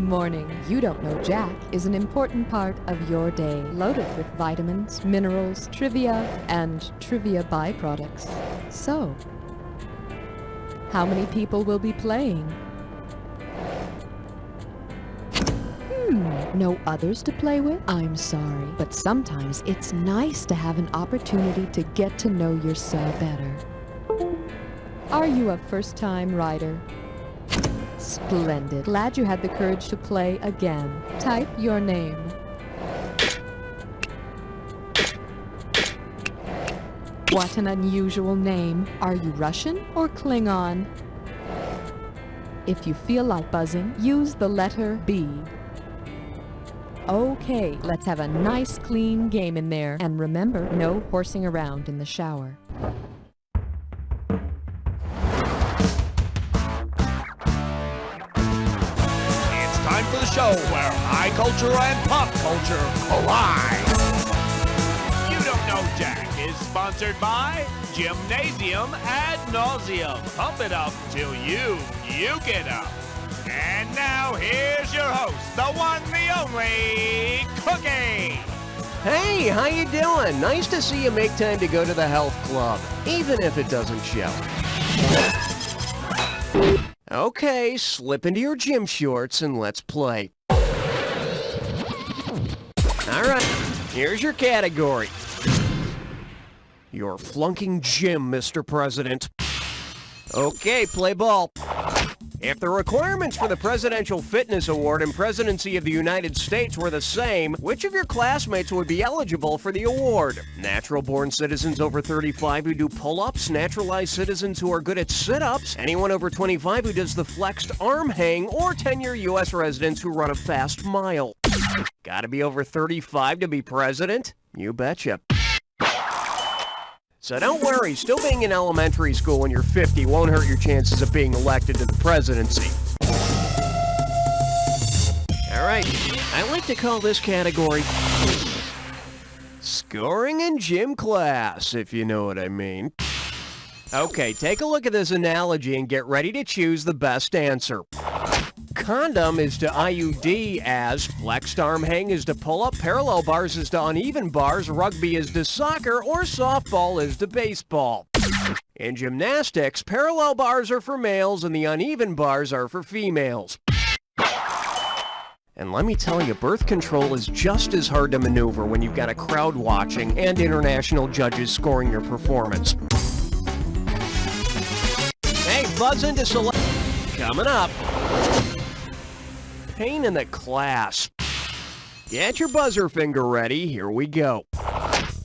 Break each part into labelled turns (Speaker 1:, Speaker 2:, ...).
Speaker 1: morning. You Don't Know Jack is an important part of your day, loaded with vitamins, minerals, trivia, and trivia byproducts. So, how many people will be playing? No others to play with? I'm sorry, but sometimes it's nice to have an opportunity to get to know yourself better. Are you a first-time rider? Splendid. Glad you had the courage to play again. Type your name. What an unusual name. Are you Russian or Klingon? If you feel like buzzing, use the letter B. Okay, let's have a nice clean game in there. And remember, no horsing around in the shower.
Speaker 2: It's time for the show where high culture and pop culture collide. You Don't Know Jack is sponsored by Gymnasium Ad Nauseum. Pump it up till you get up. And now, here's your host, the one, the only, Cookie!
Speaker 3: Hey, how you doing? Nice to see you make time to go to the health club, even if it doesn't show. Okay, slip into your gym shorts and let's play. Alright, here's your category. You're flunking gym, Mr. President. Okay, play ball. If the requirements for the Presidential Fitness Award and Presidency of the United States were the same, which of your classmates would be eligible for the award? Natural-born citizens over 35 who do pull-ups, naturalized citizens who are good at sit-ups, anyone over 25 who does the flexed arm hang, or 10-year U.S. residents who run a fast mile. Gotta be over 35 to be president? You betcha. So don't worry, still being in elementary school when you're 50 won't hurt your chances of being elected to the presidency. Alright, I like to call this category scoring in gym class, if you know what I mean. Okay, take a look at this analogy and get ready to choose the best answer. Condom is to IUD as, flexed arm hang is to pull-up, parallel bars is to uneven bars, rugby is to soccer, or softball is to baseball. In gymnastics, parallel bars are for males and the uneven bars are for females. And let me tell you, birth control is just as hard to maneuver when you've got a crowd watching and international judges scoring your performance. Hey, buzz into select. Coming up. Pain in the class. Get your buzzer finger ready, here we go.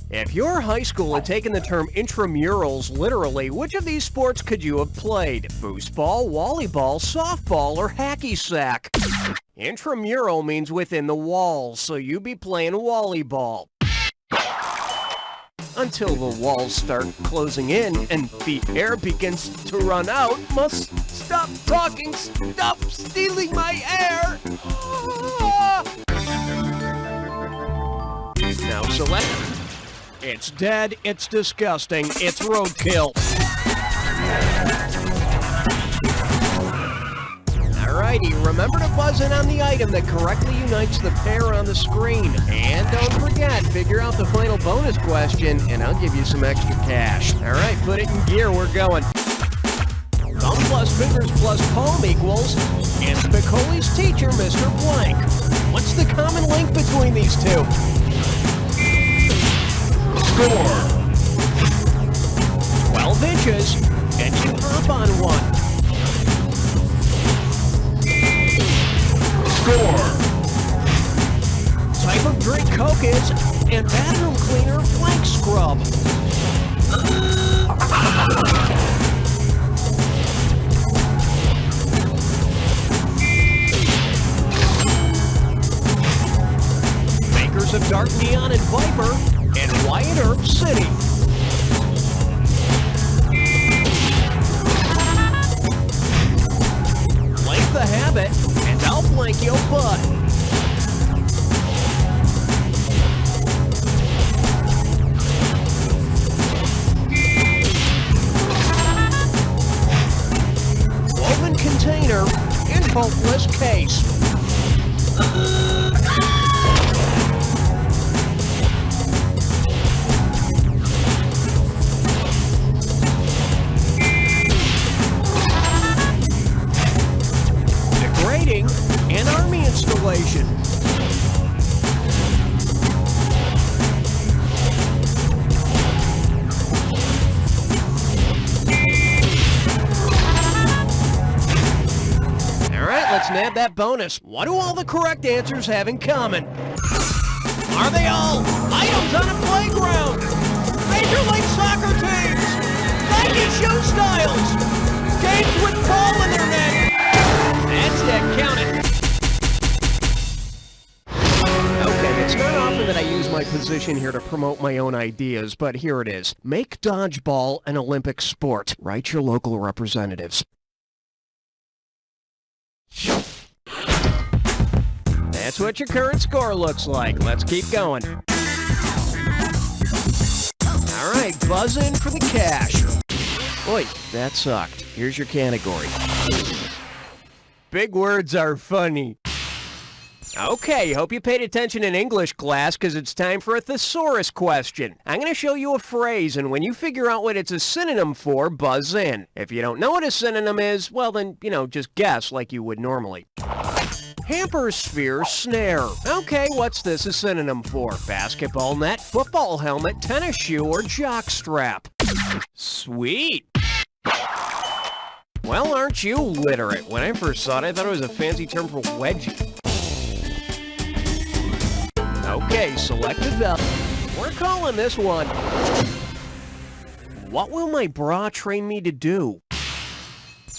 Speaker 3: If your high school had taken the term intramurals literally, which of these sports could you have played? Foosball, volleyball, softball, or hacky sack? Intramural means within the walls, so you'd be playing volleyball. Until the walls start closing in and the air begins to run out. Must stop talking, stop stealing my air! Now select. It's dead, it's disgusting, it's roadkill. Alrighty, remember to buzz in on the item that correctly unites the pair on the screen. And don't forget, figure out the final bonus question, and I'll give you some extra cash. Alright, put it in gear, we're going. Thumb plus fingers plus palm equals, and Spicoli's teacher, Mr. Blank. What's the common link between these two? Score! 12 inches, and you hop on one. Score! Type of drink Coke is, and bathroom cleaner flank scrub. Makers of Dark Neon and Viper, and Wyatt Earp City. Blank the habit, and I'll blank your butt. Woven container in hopeless case. Degrading an army installation. Let's nab that bonus. What do all the correct answers have in common? Are they all items on a playground? Major League Soccer teams? Nike shoe styles? Games with ball in their name? That's it, count it. Okay, it's not often that I use my position here to promote my own ideas, but here it is. Make dodgeball an Olympic sport. Write your local representatives. That's what your current score looks like. Let's keep going. All right, buzz in for the cash. Oi, that sucked. Here's your category. Big words are funny. Okay, hope you paid attention in English class, because it's time for a thesaurus question. I'm going to show you a phrase, and when you figure out what it's a synonym for, buzz in. If you don't know what a synonym is, well then, just guess like you would normally. Hamper sphere snare. Okay, what's this a synonym for? Basketball net, football helmet, tennis shoe, or jock strap? Sweet. Well, aren't you literate? When I first saw it, I thought it was a fancy term for wedgie. Okay, select a value. We're calling this one. What will my bra train me to do?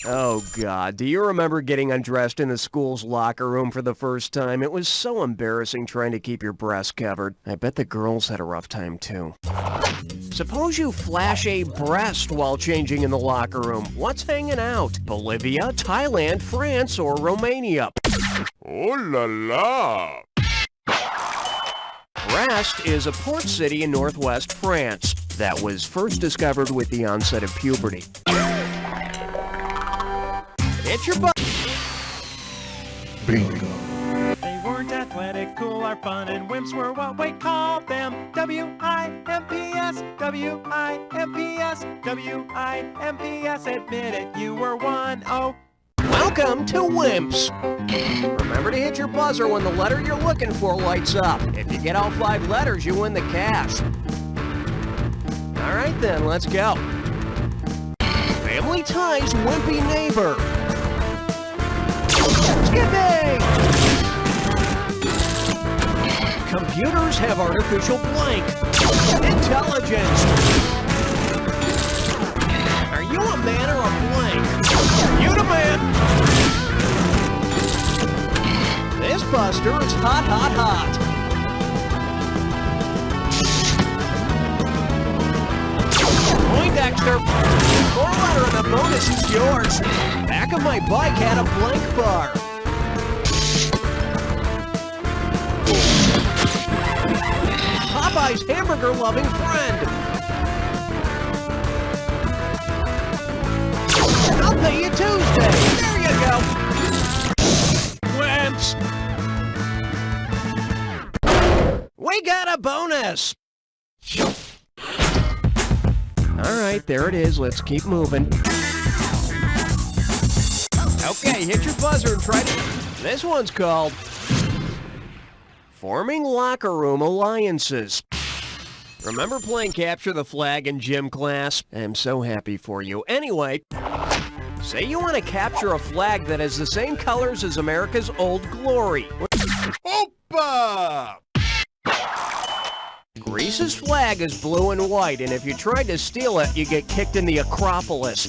Speaker 3: Oh God, do you remember getting undressed in the school's locker room for the first time? It was so embarrassing trying to keep your breasts covered. I bet the girls had a rough time too. Suppose you flash a breast while changing in the locker room. What's hanging out? Bolivia, Thailand, France, or Romania?
Speaker 2: Oh la la!
Speaker 3: Brest is a port city in northwest France that was first discovered with the onset of puberty. Hit your butt.
Speaker 4: Bingo.
Speaker 5: They weren't athletic, cool, or fun, and wimps were what we called them. W-I-M-P-S, W-I-M-P-S, W-I-M-P-S. Admit it, you were one. Oh.
Speaker 3: Welcome to Wimps. Remember to hit your buzzer when the letter you're looking for lights up. If you get all 5 letters, you win the cash. All right then, let's go. Family Ties Wimpy Neighbor. Skipping! Computers have artificial blank. Intelligence. Are you a man or a blank? You the man! This buster is hot, hot, hot. Poindexter. 4-letter and the bonus is yours. Back of my bike had a blank bar. Popeye's hamburger-loving friend. I'll pay you Tuesday. There you go. Wimps. We got a bonus. All right, there it is. Let's keep moving. Okay, hit your buzzer and try to... This one's called... Forming Locker Room Alliances. Remember playing Capture the Flag in gym class? I'm so happy for you. Anyway, say you want to capture a flag that has the same colors as America's Old Glory.
Speaker 2: Opa!
Speaker 3: Greece's flag is blue and white, and if you tried to steal it, you get kicked in the Acropolis.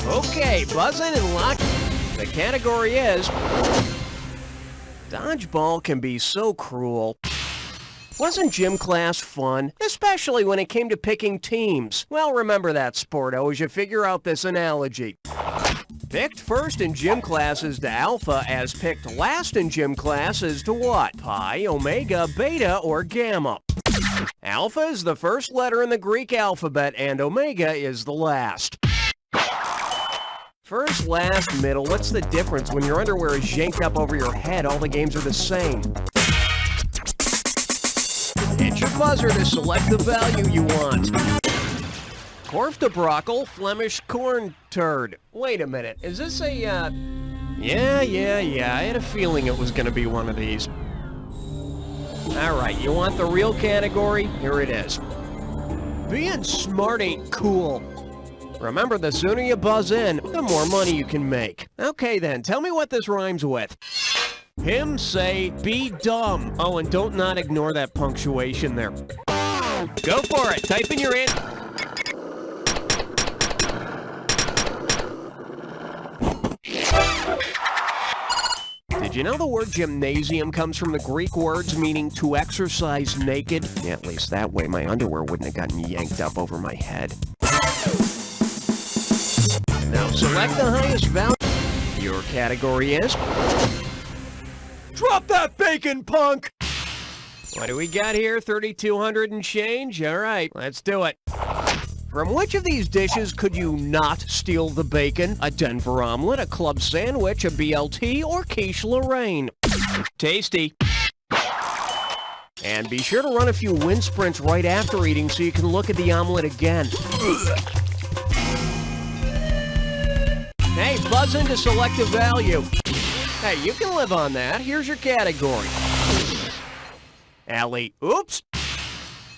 Speaker 3: Okay, buzz in and lock. The category is... Dodgeball can be so cruel. Wasn't gym class fun? Especially when it came to picking teams. Well, remember that, sporto, as you figure out this analogy. Picked first in gym classes to alpha, as picked last in gym classes to what? Pi, omega, beta, or gamma? Alpha is the first letter in the Greek alphabet, and omega is the last. First, last, middle, what's the difference? When your underwear is yanked up over your head, all the games are the same. Hit your buzzer to select the value you want. Korf de Brockel, Flemish corn turd. Wait a minute, is this a, Yeah, I had a feeling it was gonna be one of these. Alright, you want the real category? Here it is. Being smart ain't cool. Remember, the sooner you buzz in, the more money you can make. Okay then, tell me what this rhymes with. Him say, be dumb. Oh, and don't not ignore that punctuation there. Go for it, type in your answer. Did you know the word gymnasium comes from the Greek words meaning to exercise naked? Yeah, at least that way my underwear wouldn't have gotten yanked up over my head. Now select the highest value. Your category is... Drop that bacon, punk! What do we got here? 3,200 and change? Alright, let's do it. From which of these dishes could you not steal the bacon? A Denver omelet, a club sandwich, a BLT, or quiche Lorraine? Tasty. And be sure to run a few wind sprints right after eating so you can look at the omelet again. Hey, buzz in to select a value. Hey, you can live on that. Here's your category. Allie, oops.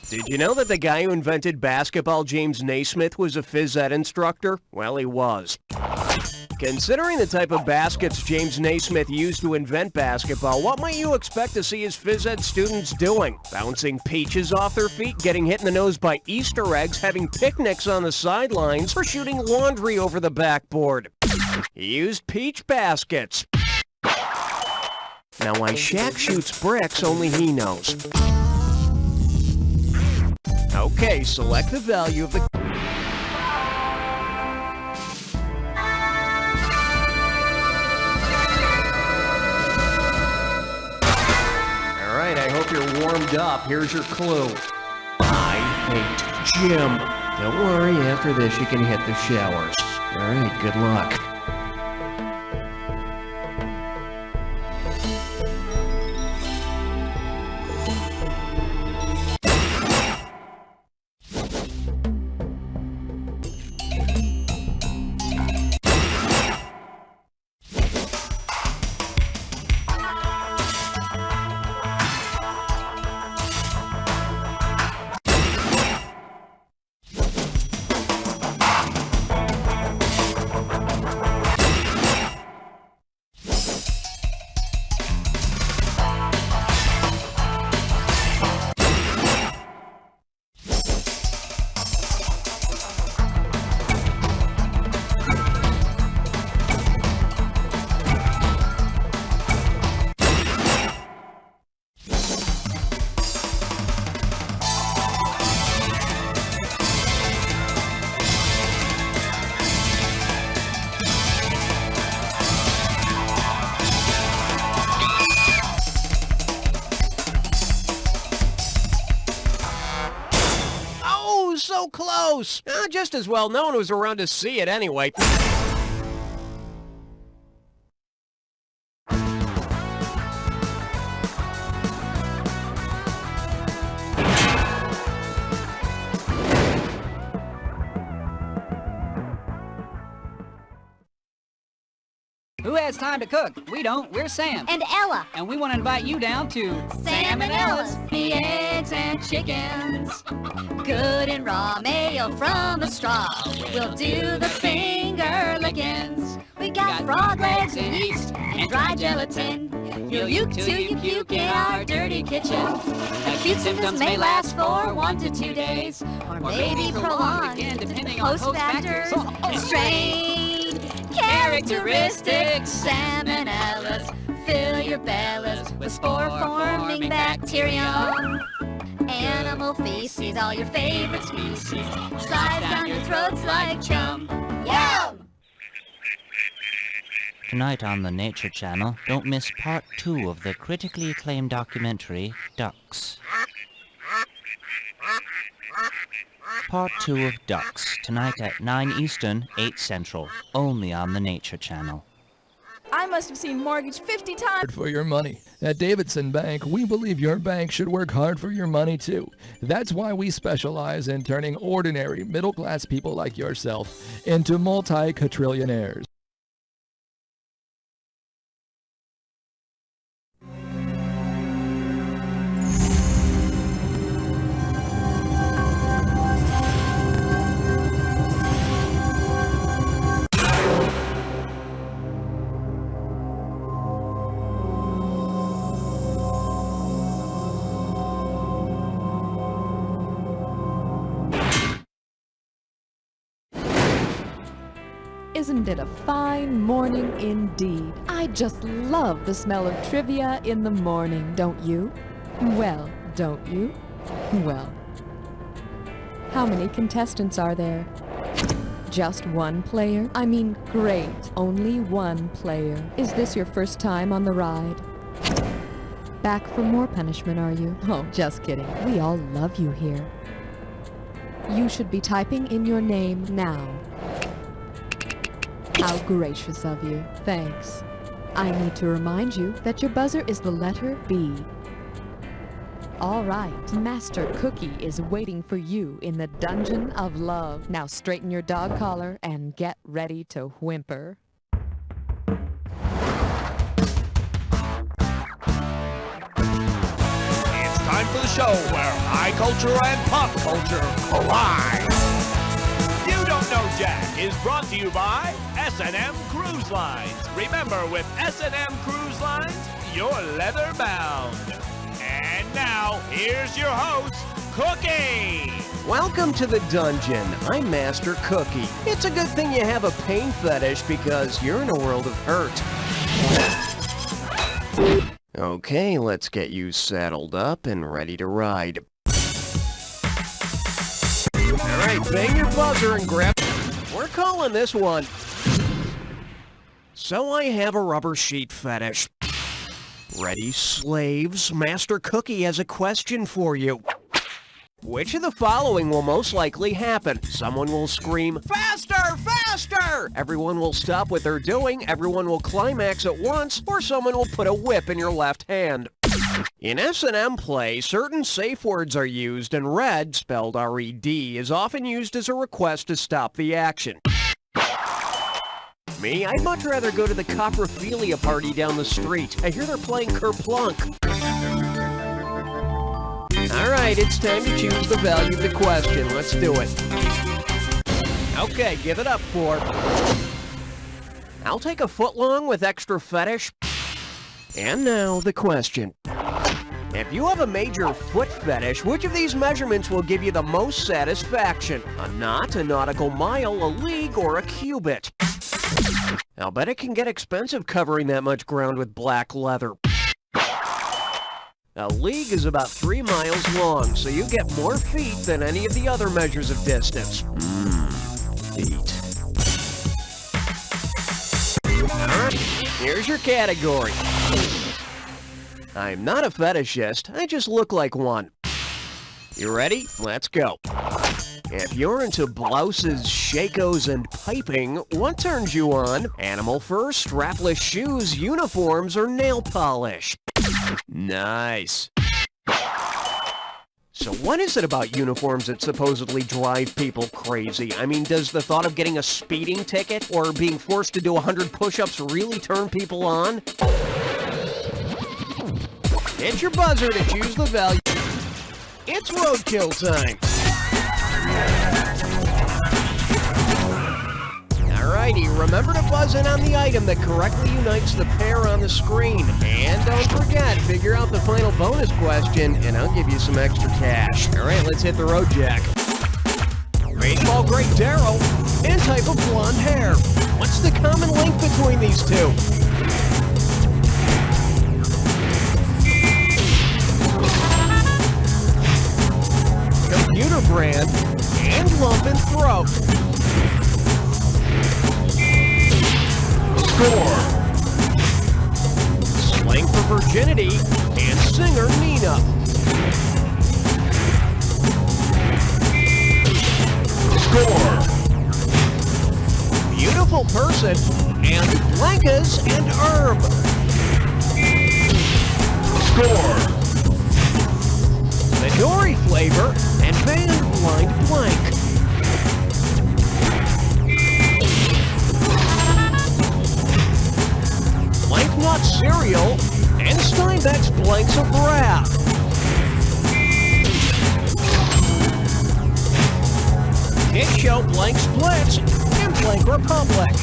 Speaker 3: Did you know that the guy who invented basketball, James Naismith, was a phys ed instructor? Well, he was. Considering the type of baskets James Naismith used to invent basketball, what might you expect to see his phys ed students doing? Bouncing peaches off their feet, getting hit in the nose by Easter eggs, having picnics on the sidelines, or shooting laundry over the backboard? He used peach baskets. Now why Shaq shoots bricks, only he knows. Okay, select the value of the... Alright, I hope you're warmed up. Here's your clue. I hate gym. Don't worry, after this you can hit the showers. Alright, good luck. So close! Just as well no one was around to see it anyway.
Speaker 4: Who has time to cook? We don't. We're Sam.
Speaker 6: And Ella.
Speaker 4: And we want to invite you down to
Speaker 6: Sam and Ella's. The eggs and chickens. Good and raw mayo from the straw. We'll do the finger lickings. We got frog legs and yeast and dry gelatin. You'll uke till you puke in our dirty kitchen. Acute symptoms may last for 1 to 2 days, or maybe prolonged, depending on host factors and strain. Characteristics, salmonellas, fill your bellas with spore-forming bacterium. Animal feces, all your favorite species, slides down your throats like chum. Yum!
Speaker 7: Tonight on the Nature Channel, don't miss part 2 of the critically acclaimed documentary, Ducks. Part 2 of Ducks, tonight at 9 Eastern, 8 Central, only on the Nature Channel.
Speaker 8: I must have seen mortgage 50 times.
Speaker 9: For your money. At Davidson Bank, we believe your bank should work hard for your money too. That's why we specialize in turning ordinary middle-class people like yourself into multi-quadrillionaires.
Speaker 1: Isn't it a fine morning indeed? I just love the smell of trivia in the morning, don't you? Well, don't you? Well. How many contestants are there? Just one player? I mean, great. Only one player. Is this your first time on the ride? Back for more punishment, are you? Oh, just kidding. We all love you here. You should be typing in your name now. How gracious of you. Thanks. I need to remind you that your buzzer is the letter B. All right, Master Cookie is waiting for you in the Dungeon of Love. Now straighten your dog collar and get ready to whimper.
Speaker 2: It's time for the show where high culture and pop culture collide. You Don't Know Jack is brought to you by S&M Cruise Lines. Remember, with S&M Cruise Lines, you're leather bound. And now, here's your host, Cookie.
Speaker 3: Welcome to the dungeon. I'm Master Cookie. It's a good thing you have a pain fetish because you're in a world of hurt. Okay, let's get you saddled up and ready to ride. Alright, bang your buzzer and grab... We're calling this one. So I have a rubber sheet fetish. Ready, slaves? Master Cookie has a question for you. Which of the following will most likely happen? Someone will scream, "Faster! Faster!" Everyone will stop what they're doing, everyone will climax at once, or someone will put a whip in your left hand. In S&M play, certain safe words are used, and red, spelled R-E-D, is often used as a request to stop the action. Me, I'd much rather go to the coprophilia party down the street. I hear they're playing Kerplunk. Alright, it's time to choose the value of the question. Let's do it. Okay, give it up for... I'll take a footlong with extra fetish. And now, the question. If you have a major foot fetish, which of these measurements will give you the most satisfaction? A knot, a nautical mile, a league, or a cubit? I'll bet it can get expensive covering that much ground with black leather. A league is about 3 miles long, so you get more feet than any of the other measures of distance. Feet. Alright, here's your category. I'm not a fetishist, I just look like one. You ready? Let's go. If you're into blouses, shakos, and piping, what turns you on? Animal fur, strapless shoes, uniforms, or nail polish? Nice. So what is it about uniforms that supposedly drive people crazy? I mean, does the thought of getting a speeding ticket or being forced to do 100 push-ups really turn people on? Hit your buzzer to choose the value. It's roadkill time. Alrighty, remember to buzz in on the item that correctly unites the pair on the screen. And don't forget, figure out the final bonus question, and I'll give you some extra cash. Alright, let's hit the road, Jack. Baseball great Daryl, and type of blonde hair. What's the common link between these two? Computer brand, and lump and throat. Score. Slang for virginity, and singer Nina. Score! Beautiful person and blankers and herb. Score! Midori flavor and band blind blank. Blank nut cereal and Steinbeck's blanks of wrath. Hit show blank splits and blank republic.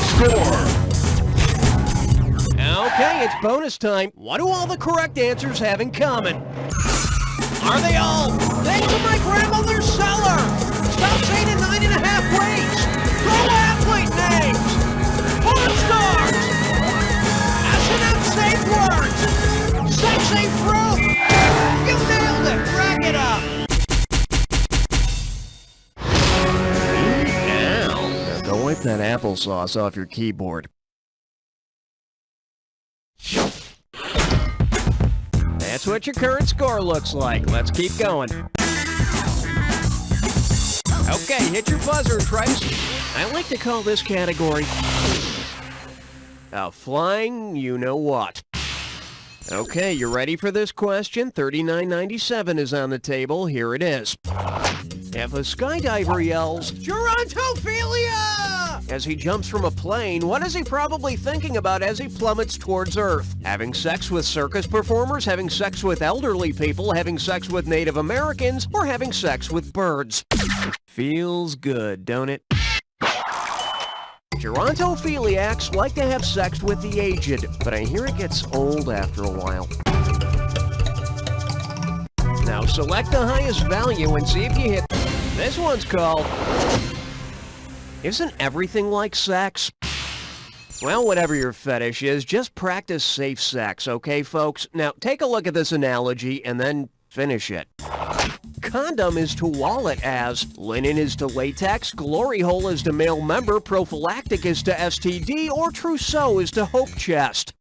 Speaker 3: Score! Okay, it's bonus time. What do all the correct answers have in common? Are they all thanks to my grandmother's cellar? Stop saying it 9.5 ways. Pro athlete names. Porn stars. S&M safe words. Sexy fruit. You nailed it. Rack it up. Now, go wipe that applesauce off your keyboard. That's what your current score looks like. Let's keep going. Okay, hit your buzzer and try to... I like to call this category a flying you-know-what. Okay, you ready for this question? $39.97 is on the table. Here it is. If a skydiver yells, "Gerontophilia!" as he jumps from a plane, what is he probably thinking about as he plummets towards Earth? Having sex with circus performers, having sex with elderly people, having sex with Native Americans, or having sex with birds? Feels good, don't it? Gerontophiliacs like to have sex with the aged, but I hear it gets old after a while. Now select the highest value and see if you hit. This one's called, Isn't Everything Like Sex? Well, whatever your fetish is, just practice safe sex, okay, folks? Now, take a look at this analogy and then finish it. Condom is to wallet as, linen is to latex, glory hole is to male member, prophylactic is to STD, or trousseau is to hope chest.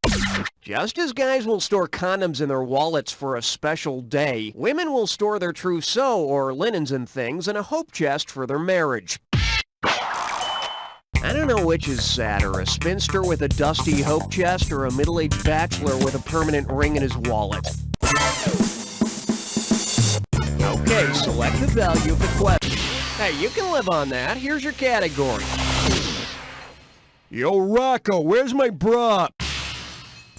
Speaker 3: Just as guys will store condoms in their wallets for a special day, women will store their trousseau or linens and things in a hope chest for their marriage. I don't know which is sadder, a spinster with a dusty hope chest or a middle-aged bachelor with a permanent ring in his wallet. Okay, select the value of the question. Hey, you can live on that. Here's your category. Yo, Rocco, where's my bra?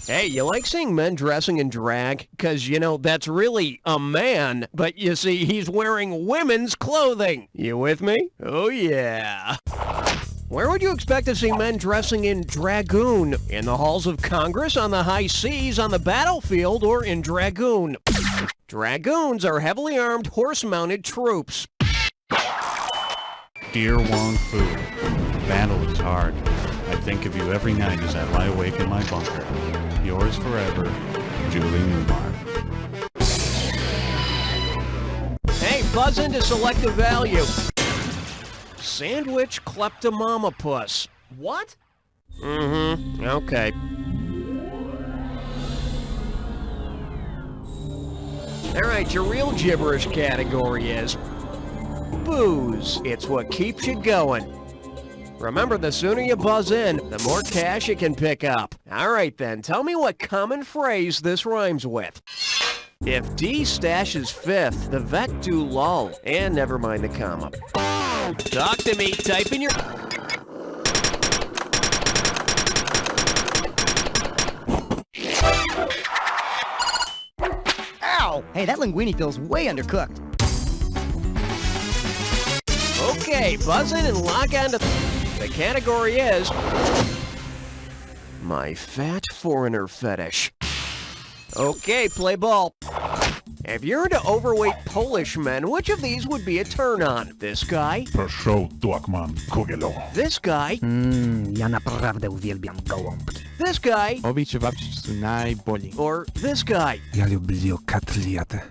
Speaker 3: Hey, you like seeing men dressing in drag? Because, you know, that's really a man, but you see, he's wearing women's clothing. You with me? Oh, yeah. Where would you expect to see men dressing in dragoon? In the halls of Congress, on the high seas, on the battlefield, or in dragoon? Dragoons are heavily armed, horse-mounted troops.
Speaker 10: Dear Wong Fu, battle is hard. I think of you every night as I lie awake in my bunker. Yours forever, Julie Newmar.
Speaker 3: Hey, buzz in to select a value. Sandwich kleptomamapus. What? Mm-hmm. Okay. Alright, your real gibberish category is booze. It's what keeps you going. Remember, the sooner you buzz in, the more cash you can pick up. Alright then, tell me what common phrase this rhymes with. If D stashes fifth, the vet do lull. And never mind the comma. Talk to me, type in your...
Speaker 4: Ow! Hey, that linguine feels way undercooked.
Speaker 3: Okay, buzz in and lock onto... The category is... my fat foreigner fetish. Okay, play ball. If you're into overweight Polish men, which of these would be a turn-on? This guy?
Speaker 11: Proszę, Tuakman, Kugelo.
Speaker 3: This guy?
Speaker 4: Ja naprawdę uwielbiam gołąbki.
Speaker 3: This guy?
Speaker 12: Obicie babci najboli.
Speaker 3: Or this guy?
Speaker 12: Ja lubię kotletę.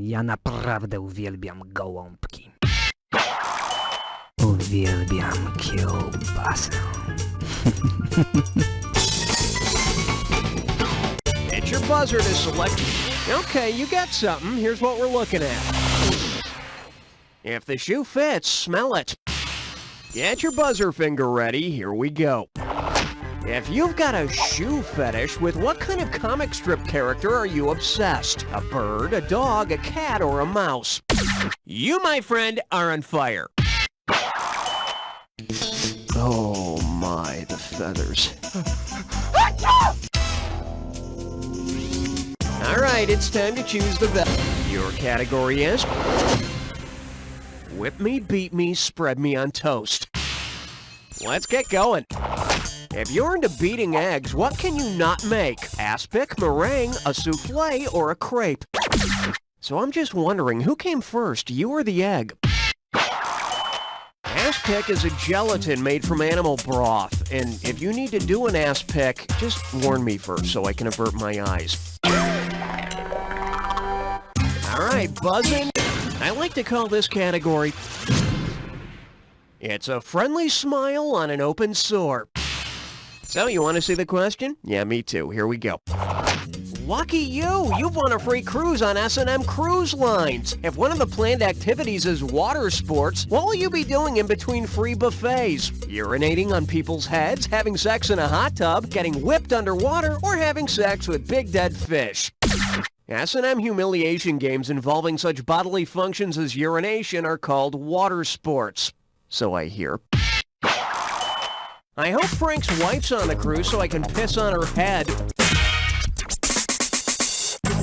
Speaker 4: Ja naprawdę uwielbiam gołąbki. Uwielbiam kiełbasę.
Speaker 3: Hit your buzzer to select. Okay, you got something. Here's what we're looking at. If the shoe fits, smell it. Get your buzzer finger ready. Here we go. If you've got a shoe fetish, with what kind of comic strip character are you obsessed? A bird, a dog, a cat, or a mouse? You, my friend, are on fire. Oh my, the feathers. All right, it's time to choose the best. Your category is whip me, beat me, spread me on toast. Let's get going. If you're into beating eggs, what can you not make? Aspic, meringue, a souffle, or a crepe? So I'm just wondering, who came first, you or the egg? Aspic is a gelatin made from animal broth, and if you need to do an aspic, just warn me first so I can avert my eyes. All right, buzzing. I like to call this category, it's a friendly smile on an open sore. So, you want to see the question? Yeah, me too. Here we go. Lucky you! You've won a free cruise on S&M Cruise Lines. If one of the planned activities is water sports, what will you be doing in between free buffets? Urinating on people's heads, having sex in a hot tub, getting whipped underwater, or having sex with big dead fish? S&M humiliation games involving such bodily functions as urination are called water sports. So I hear. I hope Frank's wife's on the cruise so I can piss on her head.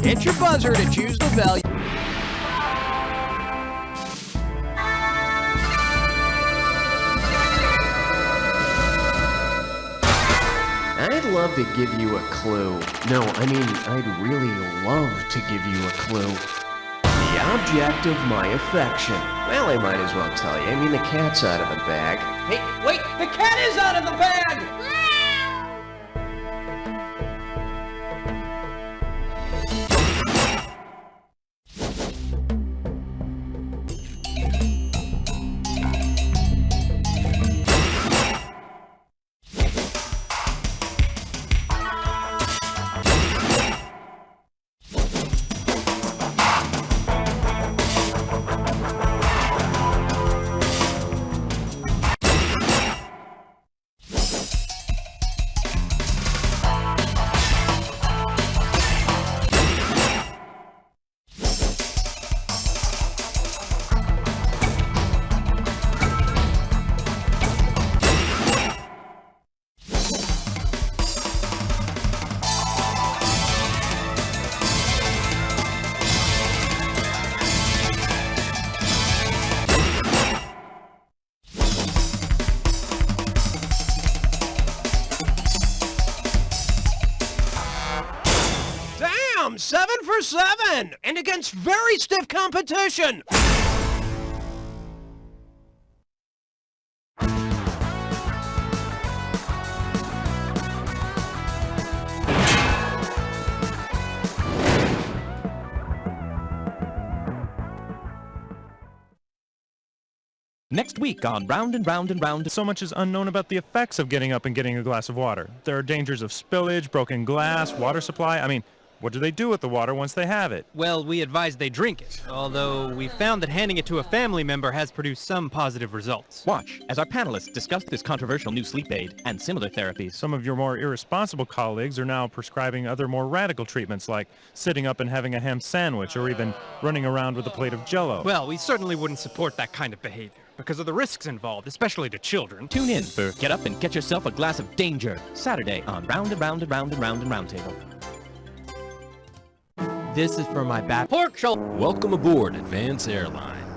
Speaker 3: Hit your buzzer to choose the value. I'd love to give you a clue. No, I mean, I'd really love to give you a clue. The object of my affection. Well, I might as well tell you. I mean, the cat's out of the bag. Hey, wait! The cat is out of the bag! Damn! 7 for 7! And against very stiff competition!
Speaker 5: Next week on Round and Round and Round. So much is unknown about the effects of getting up and getting a glass of water. There are dangers of spillage, broken glass, water supply. I mean, what do they do with the water once they have it?
Speaker 13: Well, we advise they drink it, although we found that handing it to a family member has produced some positive results.
Speaker 14: Watch as our panelists discuss this controversial new sleep aid and similar therapies.
Speaker 5: Some of your more irresponsible colleagues are now prescribing other more radical treatments like sitting up and having a ham sandwich or even running around with a plate of Jell-O.
Speaker 13: Well, we certainly wouldn't support that kind of behavior because of the risks involved, especially to children.
Speaker 14: Tune in for Get Up and Get Yourself a Glass of Danger, Saturday on Round and Round and Round and Round and Roundtable.
Speaker 13: This is for my back.
Speaker 15: Pork shoulder. Welcome aboard Advance Airlines.